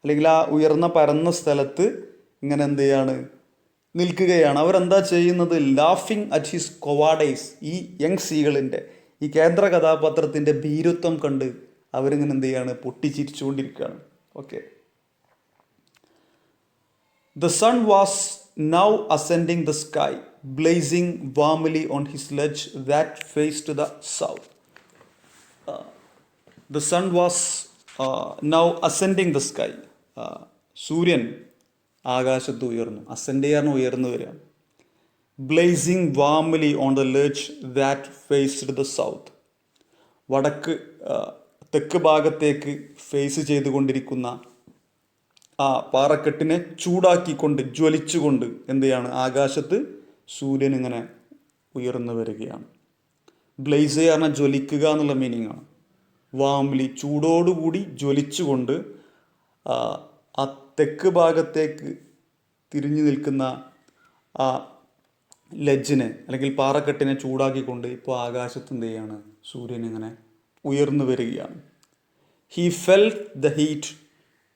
അല്ലെങ്കിൽ ആ ഉയർന്ന പരന്ന സ്ഥലത്ത് ഇങ്ങനെ എന്ത് ചെയ്യാണ്? നിൽക്കുകയാണ്. അവരെന്താ ചെയ്യുന്നത്? Laughing at his cowardice. ഈ യങ് സീകളിൻ്റെ, ഈ കേന്ദ്ര കഥാപാത്രത്തിൻ്റെ ഭീരുത്വം കണ്ട് അവരിങ്ങനെ എന്ത് ചെയ്യാണ്? പൊട്ടിച്ചിരിച്ചുകൊണ്ടിരിക്കുകയാണ്. Okay. The sun was now ascending the sky, blazing warmly on his ledge that faced the south. The sun was now ascending the sky. സൂര്യൻ ആകാശത്ത് ഉയർന്നു. അസെൻഡ് ചെയ്യാൻ ഉയർന്നു വരികയാണ്. Blazing warmly on the ledge that faced the south. തെക്ക് ഭാഗത്തേക്ക് face ചെയ്തുകൊണ്ടിരിക്കുന്ന ആ പാറക്കെട്ടിനെ ചൂടാക്കിക്കൊണ്ട്, ജ്വലിച്ചുകൊണ്ട് എന്ത് ചെയ്യാണ്? ആകാശത്ത് സൂര്യൻ ഇങ്ങനെ ഉയർന്നു വരികയാണ്. ബ്ലേസ് പറഞ്ഞാൽ ജ്വലിക്കുക എന്നുള്ള മീനിങ് ആണ്. വാംലി, ചൂടോടുകൂടി ജ്വലിച്ചുകൊണ്ട് ആ തെക്ക് ഭാഗത്തേക്ക് തിരിഞ്ഞു നിൽക്കുന്ന ആ ലെഡ്ജിനെ അല്ലെങ്കിൽ പാറക്കെട്ടിനെ ചൂടാക്കിക്കൊണ്ട് ഇപ്പോൾ ആകാശത്ത് എന്ത് ചെയ്യാണ്, സൂര്യൻ ഇങ്ങനെ ഉയർന്നു വരികയാണ്. He felt the heat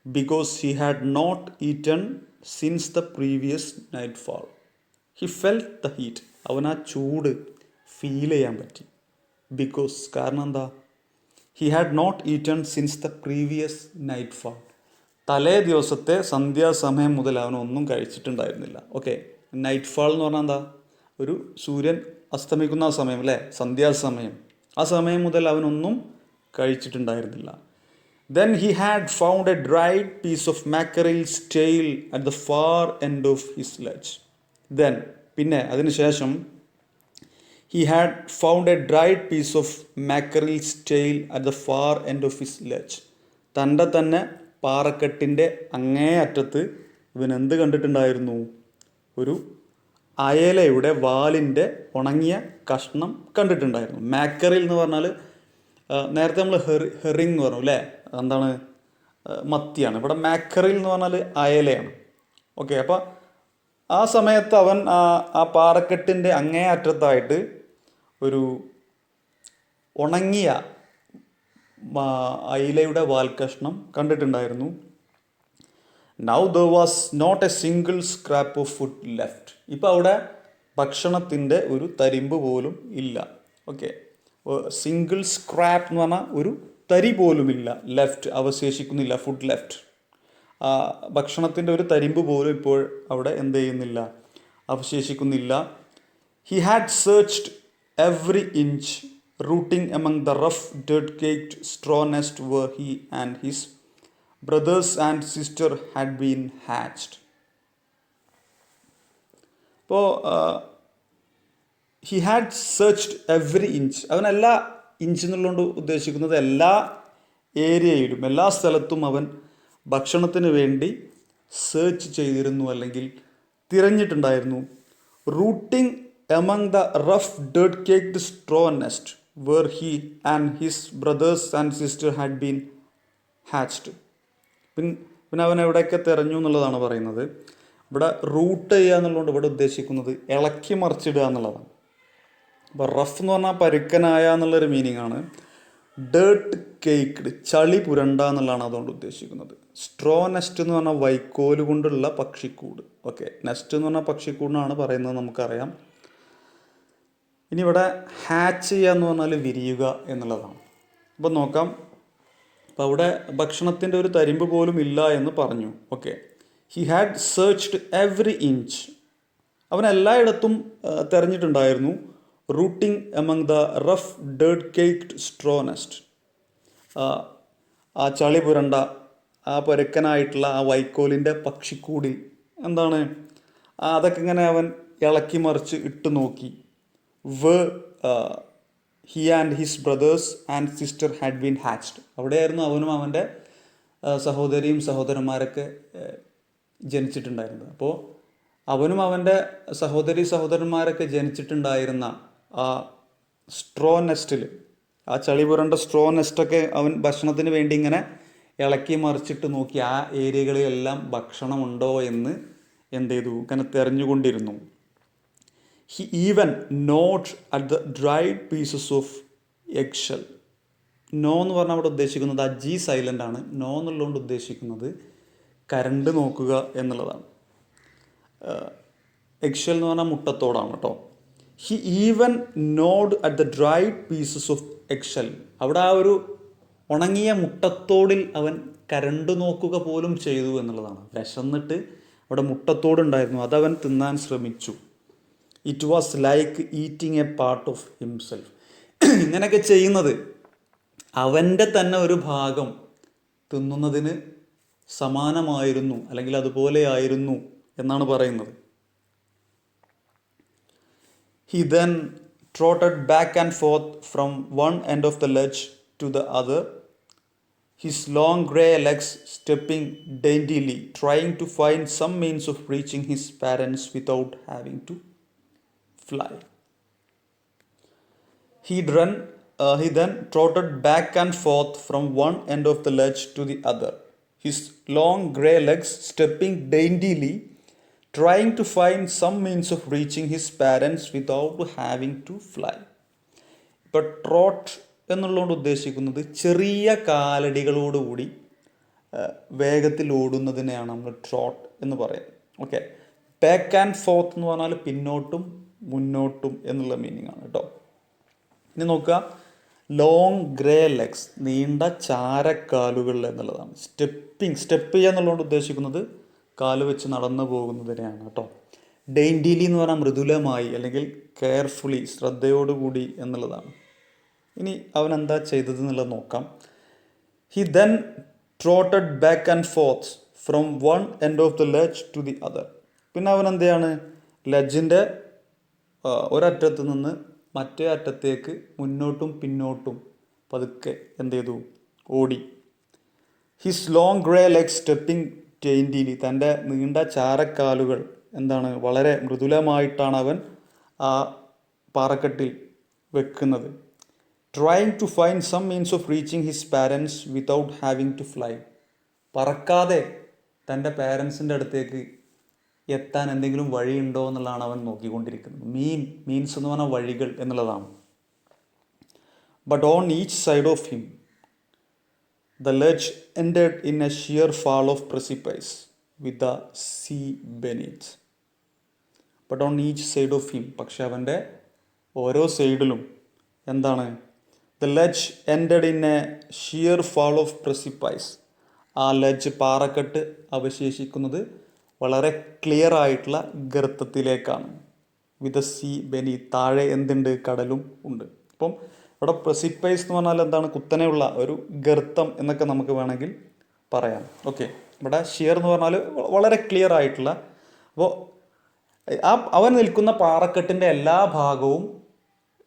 because he had not eaten since the previous night fall. He felt the heat, അവൻ ആ ചൂട് ഫീൽ ചെയ്യാൻ പറ്റി. ബിക്കോസ്, കാരണം എന്താ, he had not eaten since the previous night fall, തലേ ദിവസത്തെ സന്ധ്യാസമയം മുതൽ അവനൊന്നും കഴിച്ചിട്ടുണ്ടായിരുന്നില്ല. ഓക്കെ, നൈറ്റ് ഫാൾ എന്ന് പറഞ്ഞാൽ എന്താ, ഒരു സൂര്യൻ അസ്തമിക്കുന്ന ആ സമയം അല്ലേ, സന്ധ്യാസമയം, ആ സമയം മുതൽ അവനൊന്നും കഴിച്ചിട്ടുണ്ടായിരുന്നില്ല. Then he had found a dried piece of mackerel's tail at the far end of his sledge. Then, പിന്നെ അതിനുശേഷം he had found a dried piece of mackerel's tail at the far end of his sledge. തൻ്റെ തന്നെ പാറക്കെട്ടിൻ്റെ അങ്ങേ അറ്റത്ത് ഇവൻ എന്ത് കണ്ടിട്ടുണ്ടായിരുന്നു, ഒരു അയലയുടെ വാലിൻ്റെ ഉണങ്ങിയ കഷ്ണം കണ്ടിട്ടുണ്ടായിരുന്നു. മാക്കറിൽ എന്ന് പറഞ്ഞാൽ നേരത്തെ നമ്മൾ ഹെറിങ് എന്ന് പറഞ്ഞു അല്ലേ, എന്താണ്, മത്തിയാണ്. ഇവിടെ മാക്കറിൽ എന്ന് പറഞ്ഞാൽ അയലയാണ്. ഓക്കെ, അപ്പോൾ ആ സമയത്ത് അവൻ ആ പാറക്കെട്ടിൻ്റെ അങ്ങേ അറ്റത്തായിട്ട് ഒരു ഉണങ്ങിയ അയിലയുടെ വാൽക്കഷ്ണം കണ്ടിട്ടുണ്ടായിരുന്നു. Now there was not a single scrap of food left. ഇപ്പോൾ അവിടെ ഭക്ഷണത്തിൻ്റെ ഒരു തരിമ്പ് പോലും ഇല്ല. ഓക്കെ, സിംഗിൾ സ്ക്രാപ്പ് എന്ന് പറഞ്ഞാൽ ഒരു തരി പോലുമില്ല, ലെഫ്റ്റ് അവശേഷിക്കുന്നില്ല, ഫുഡ് ലെഫ്റ്റ്. ഭക്ഷണത്തിൻ്റെ ഒരു തരിമ്പ് പോലും ഇപ്പോൾ അവിടെ എന്ത് ചെയ്യുന്നില്ല, അവശേഷിക്കുന്നില്ല. He had searched every inch rooting among the rough dirt-caked straw nest where he and his brothers and sister had been hatched. അപ്പോൾ he had searched every inch, അവൻ എല്ലാ ഇഞ്ച് എന്നുള്ളതുകൊണ്ട് ഉദ്ദേശിക്കുന്നത് എല്ലാ ഏരിയയിലും, എല്ലാ സ്ഥലത്തും അവൻ ഭക്ഷണത്തിന് വേണ്ടി സെർച്ച് ചെയ്തിരുന്നു, അല്ലെങ്കിൽ തിരഞ്ഞിട്ടുണ്ടായിരുന്നു. Rooting among the rough dirt caked straw nest where he and his brothers and sister had been hatched. പിന്നെ അവൻ എവിടെയൊക്കെ തിരഞ്ഞു എന്നുള്ളതാണ് പറയുന്നത്. ഇവിടെ റൂട്ട് ചെയ്യുക എന്നുള്ളതുകൊണ്ട് ഇവിടെ ഉദ്ദേശിക്കുന്നത് ഇളക്കി മറിച്ചിടുക എന്നുള്ളതാണ്. അപ്പോൾ റഫ് എന്ന് പറഞ്ഞാൽ പരുക്കനായ എന്നുള്ളൊരു മീനിങ് ആണ്. ഡേർട്ട് കേക്ക്ഡ്, ചളി പുരണ്ട എന്നുള്ളതാണ് അതുകൊണ്ട് ഉദ്ദേശിക്കുന്നത്. സ്ട്രോ നെസ്റ്റ് എന്ന് പറഞ്ഞാൽ വൈക്കോല് കൊണ്ടുള്ള പക്ഷിക്കൂട്. ഓക്കെ, നെസ്റ്റ് എന്ന് പറഞ്ഞാൽ പക്ഷിക്കൂടിനാണ് പറയുന്നത്, നമുക്കറിയാം. ഇനി ഇവിടെ ഹാച്ച് ചെയ്യുക എന്ന് പറഞ്ഞാൽ വിരിയുക എന്നുള്ളതാണ്. അപ്പോൾ നോക്കാം, അപ്പോൾ അവിടെ ഭക്ഷണത്തിൻ്റെ ഒരു തരിമ്പ് പോലും ഇല്ല എന്ന് പറഞ്ഞു. Okay, he had searched every inch, അവൻ എല്ലായിടത്തും തിരഞ്ഞിട്ടുണ്ടായിരുന്നു. Rooting among the rough dirt caked straw nest, ആ ചളി പുരണ്ട, ആ പരുക്കനായിട്ടുള്ള ആ വൈക്കോലിൻ്റെ പക്ഷിക്കൂടിൽ എന്താണ്, അതൊക്കെ ഇങ്ങനെ അവൻ ഇളക്കി മറിച്ച് ഇട്ട് നോക്കി. where he and his brothers and sister had been hatched. അവിടെയായിരുന്നു അവനും അവൻ്റെ സഹോദരിയും സഹോദരന്മാരൊക്കെ ജനിച്ചിട്ടുണ്ടായിരുന്നത്. അപ്പോൾ അവനും അവൻ്റെ സഹോദരന്മാരൊക്കെ ജനിച്ചിട്ടുണ്ടായിരുന്ന ആ സ്ട്രോ നെസ്റ്റിൽ, ആ ചളി പുരണ്ട സ്ട്രോ നെസ്റ്റൊക്കെ അവൻ ഭക്ഷണത്തിന് വേണ്ടി ഇങ്ങനെ ഇളക്കി മറിച്ചിട്ട് നോക്കി. ആ ഏരിയകളിലെല്ലാം ഭക്ഷണമുണ്ടോ എന്ന് എന്ത് ചെയ്തു, ഇങ്ങനെ തെരഞ്ഞുകൊണ്ടിരുന്നു. He even gnawed at the dried pieces of eggshell. Gnaw എന്ന് പറഞ്ഞാൽ അവിടെ ഉദ്ദേശിക്കുന്നത് ആ ജി സൈലൻ്റ് ആണ്. നോ എന്നുള്ളതുകൊണ്ട് ഉദ്ദേശിക്കുന്നത് കരണ്ട് നോക്കുക എന്നുള്ളതാണ്. എഗ്ഷെൽ എന്ന് പറഞ്ഞാൽ മുട്ടത്തോടാണ് കേട്ടോ. He even gnawed at the dried pieces of eggshell. അവിടെ ആ ഒരു ഉണങ്ങിയ മുട്ടത്തോടിൽ അവൻ കരണ്ട് നോക്കുക പോലും ചെയ്തു എന്നുള്ളതാണ്. വിശന്നിട്ട് അവിടെ മുട്ടത്തോടുണ്ടായിരുന്നു, അതവൻ തിന്നാൻ ശ്രമിച്ചു. It was like eating A part of himself. ഇങ്ങനെയൊക്കെ ചെയ്യുന്നത് അവൻ്റെ തന്നെ ഒരു ഭാഗം തിന്നുന്നതിന് സമാനമായിരുന്നു, അല്ലെങ്കിൽ അതുപോലെ ആയിരുന്നു എന്നാണ് പറയുന്നത്. He then trotted back and forth from one end of the ledge to the other, his long grey legs stepping daintily, trying to find some means of reaching his parents without having to fly. He then trotted back and forth from one end of the ledge to the other, his long grey legs stepping daintily, trying to find some means of reaching his parents without having to fly. ഇപ്പോൾ trot എന്നുള്ളതുകൊണ്ട് ഉദ്ദേശിക്കുന്നത് ചെറിയ കാലടികളോടുകൂടി വേഗത്തിൽ ഓടുന്നതിനെയാണ് നമ്മൾ trot എന്ന് പറയുന്നത്. Okay, back and fourth എന്ന് പറഞ്ഞാൽ പിന്നോട്ടും മുന്നോട്ടും എന്നുള്ള മീനിങ് ആണ് കേട്ടോ. ഇനി നോക്കുക, ലോങ് ഗ്രേ ലെഗ്സ്, നീണ്ട ചാരക്കാലുകൾ എന്നുള്ളതാണ്. സ്റ്റെപ്പ് ചെയ്യുക എന്നുള്ളതുകൊണ്ട് ഉദ്ദേശിക്കുന്നത് കാല് വെച്ച് നടന്നു പോകുന്നതിനെയാണ് കേട്ടോ. ഡെയിൻഡിലി എന്ന് പറഞ്ഞാൽ മൃദുലമായി അല്ലെങ്കിൽ കെയർഫുള്ളി, ശ്രദ്ധയോടുകൂടി എന്നുള്ളതാണ്. ഇനി അവൻ എന്താ ചെയ്തത് എന്നുള്ളത് നോക്കാം. He then trotted back and forth from one end of the ledge to the other. പിന്നെ അവൻ എന്തെയാണ്, ലെഡ്ജിൻ്റെ ഒരറ്റത്ത് നിന്ന് മറ്റേ അറ്റത്തേക്ക് മുന്നോട്ടും പിന്നോട്ടും പതുക്കെ എന്ത് ചെയ്തു, ഓടി. His long grey leg stepping daintily, തൻ്റെ നീണ്ട ചാരക്കാലുകൾ എന്താണ്, വളരെ മൃദുലമായിട്ടാണ് അവൻ ആ പാറക്കെട്ടിൽ വെക്കുന്നത്. Trying to find some means of reaching his parents without having to fly. പറക്കാതെ തൻ്റെ പാരൻസിൻ്റെ അടുത്തേക്ക് എത്താൻ എന്തെങ്കിലും വഴിയുണ്ടോ എന്നുള്ളതാണ് അവൻ നോക്കിക്കൊണ്ടിരിക്കുന്നത്. മീൻസ് എന്ന് പറഞ്ഞാൽ വഴികൾ എന്നുള്ളതാണ്. But on each side of him the ledge ended in a sheer fall of precipice with the sea beneath. But on each side of him, പക്ഷെ അവൻ്റെ ഓരോ സൈഡിലും എന്താണ്, the ledge ended in a sheer fall of precipice. ആ ledge, പാറക്കെട്ട് അവശേഷിക്കുന്നത് വളരെ clear ആയിട്ടുള്ള ഗർത്തത്തിലേക്കാണ്. വിത്ത് see beneath, താഴെ എന്തുണ്ട്, കടലും ഉണ്ട്. അപ്പം ഇവിടെ പ്രസിപ്പൈസ് എന്ന് പറഞ്ഞാൽ എന്താണ്, കുത്തനെയുള്ള ഒരു ഗർത്തം എന്നൊക്കെ നമുക്ക് വേണമെങ്കിൽ പറയാം. ഓക്കെ, ഇവിടെ ഷിയർ എന്ന് പറഞ്ഞാൽ വളരെ ക്ലിയർ ആയിട്ടുള്ള. അപ്പോൾ അവൻ നിൽക്കുന്ന പാറക്കെട്ടിൻ്റെ എല്ലാ ഭാഗവും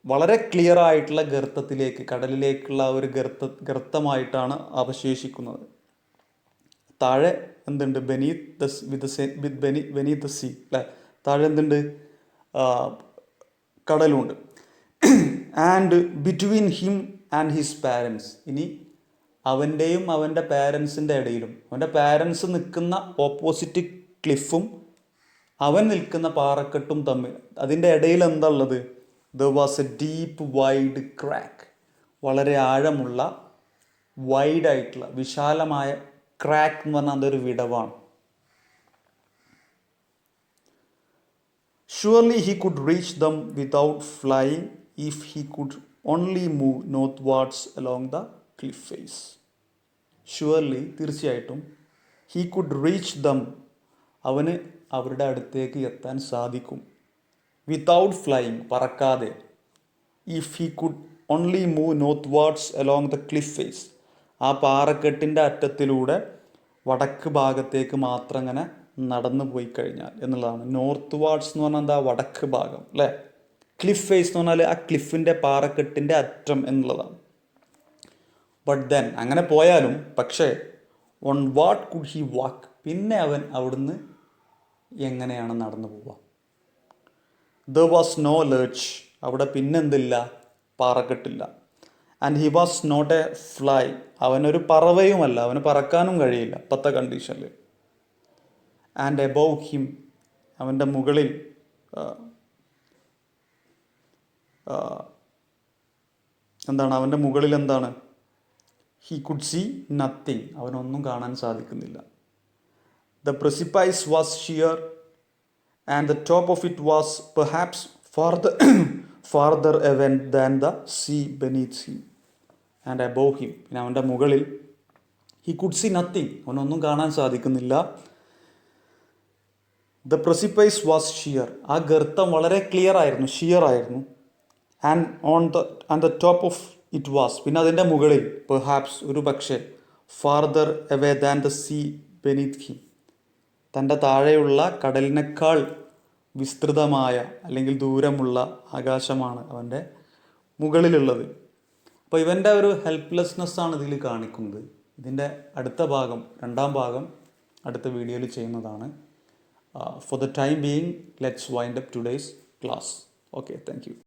വളരെ ക്ലിയർ ആയിട്ടുള്ള ഗർത്തത്തിലേക്ക്, കടലിലേക്കുള്ള ഒരു ഗർത്തമായിട്ടാണ് അവശേഷിക്കുന്നത്. താഴെ എന്തുണ്ട്, ബെനീത്ത് ദ സീ അല്ലേ, താഴെ എന്തുണ്ട്, കടലുണ്ട്. And between him and his parents, ഇനി അവൻ്റെയും അവൻ്റെ പാരൻസിൻ്റെ ഇടയിലും, അവൻ്റെ പാരൻസ് നിൽക്കുന്ന ഓപ്പോസിറ്റ് ക്ലിഫും അവൻ നിൽക്കുന്ന പാറക്കെട്ടും തമ്മിൽ, അതിൻ്റെ ഇടയിൽ എന്താ ഉള്ളത്, there was a deep wide crack, വളരെ ആഴമുള്ള വൈഡായിട്ടുള്ള വിശാലമായ ക്രാക്ക് എന്ന് പറഞ്ഞാൽ അതൊരു വിടവാണ്. Surely he could reach them without flying if he could only move northwards along the cliff face. Surely, തീർച്ചയായിട്ടും, ഹി കുഡ് റീച്ച് ദം, അവന് അവരുടെ അടുത്തേക്ക് എത്താൻ സാധിക്കും. വിതൗട്ട് ഫ്ലൈയിങ്, പറക്കാതെ. If he could only move northwards along the cliff face, ആ പാറക്കെട്ടിൻ്റെ അറ്റത്തിലൂടെ വടക്ക് ഭാഗത്തേക്ക് മാത്രം അങ്ങനെ നടന്നു പോയി കഴിഞ്ഞാൽ എന്നുള്ളതാണ്. നോർത്ത് വാർഡ്സ് എന്ന് പറഞ്ഞാൽ എന്താ, വടക്ക് ഭാഗം അല്ലേ. ക്ലിഫ് ഫേസ് എന്ന് പറഞ്ഞാൽ ആ ക്ലിഫിൻ്റെ പാറക്കെട്ടിൻ്റെ അറ്റം എന്നുള്ളതാണ്. ബട്ട് ദെൻ, അങ്ങനെ പോയാലും, പക്ഷേ ഓൺ വാട്ട് കുഡ് ഹി വാക്ക്, പിന്നെ അവൻ അവിടുന്ന് എങ്ങനെയാണ് നടന്നു പോവുക. ദർ വാസ് നോ ലെഡ്ജ്, അവിടെ പിന്നെന്തില്ല, പാറക്കെട്ടില്ല. And he was not a fly, അവനൊരു പറവയുമല്ല, അവന് പറക്കാനും കഴിയില്ല ഇപ്പോഴത്തെ കണ്ടീഷനിൽ. ആൻഡ് എബോവ് ഹിം, അവൻ്റെ മുകളിൽ എന്താണ്, അവൻ്റെ മുകളിൽ എന്താണ്, ഹി കുഡ് സീ നത്തിങ്, അവനൊന്നും കാണാൻ സാധിക്കുന്നില്ല. The precipice was sheer and the top of it was perhaps farther away than the sea beneath him and above him. പിന്നെ അവൻ്റെ മുകളിൽ he could see nothing, അവനൊന്നും കാണാൻ സാധിക്കുന്നില്ല. The precipice was sheer, ആ ഗർത്തം വളരെ ക്ലിയർ ആയിരുന്നു, ഷിയർ ആയിരുന്നു. and the top of it was, പിന്നെ അതിൻ്റെ മുകളിൽ perhaps, ഒരു പക്ഷേ, farther away than the sea beneath him, തൻ്റെ താഴെയുള്ള കടലിനേക്കാൾ വിസ്തൃതമായ അല്ലെങ്കിൽ ദൂരമുള്ള ആകാശമാണ് അവൻ്റെ മുകളിലുള്ളത്. അപ്പോൾ ഇവൻ്റെ ഒരു ഹെൽപ്ലെസ്നെസ്സാണ് ഇതിൽ കാണിക്കുന്നത്. ഇതിൻ്റെ അടുത്ത ഭാഗം, രണ്ടാം ഭാഗം അടുത്ത വീഡിയോയിൽ ചെയ്യുന്നതാണ്. For the time being, let's wind up today's class. Okay, thank you.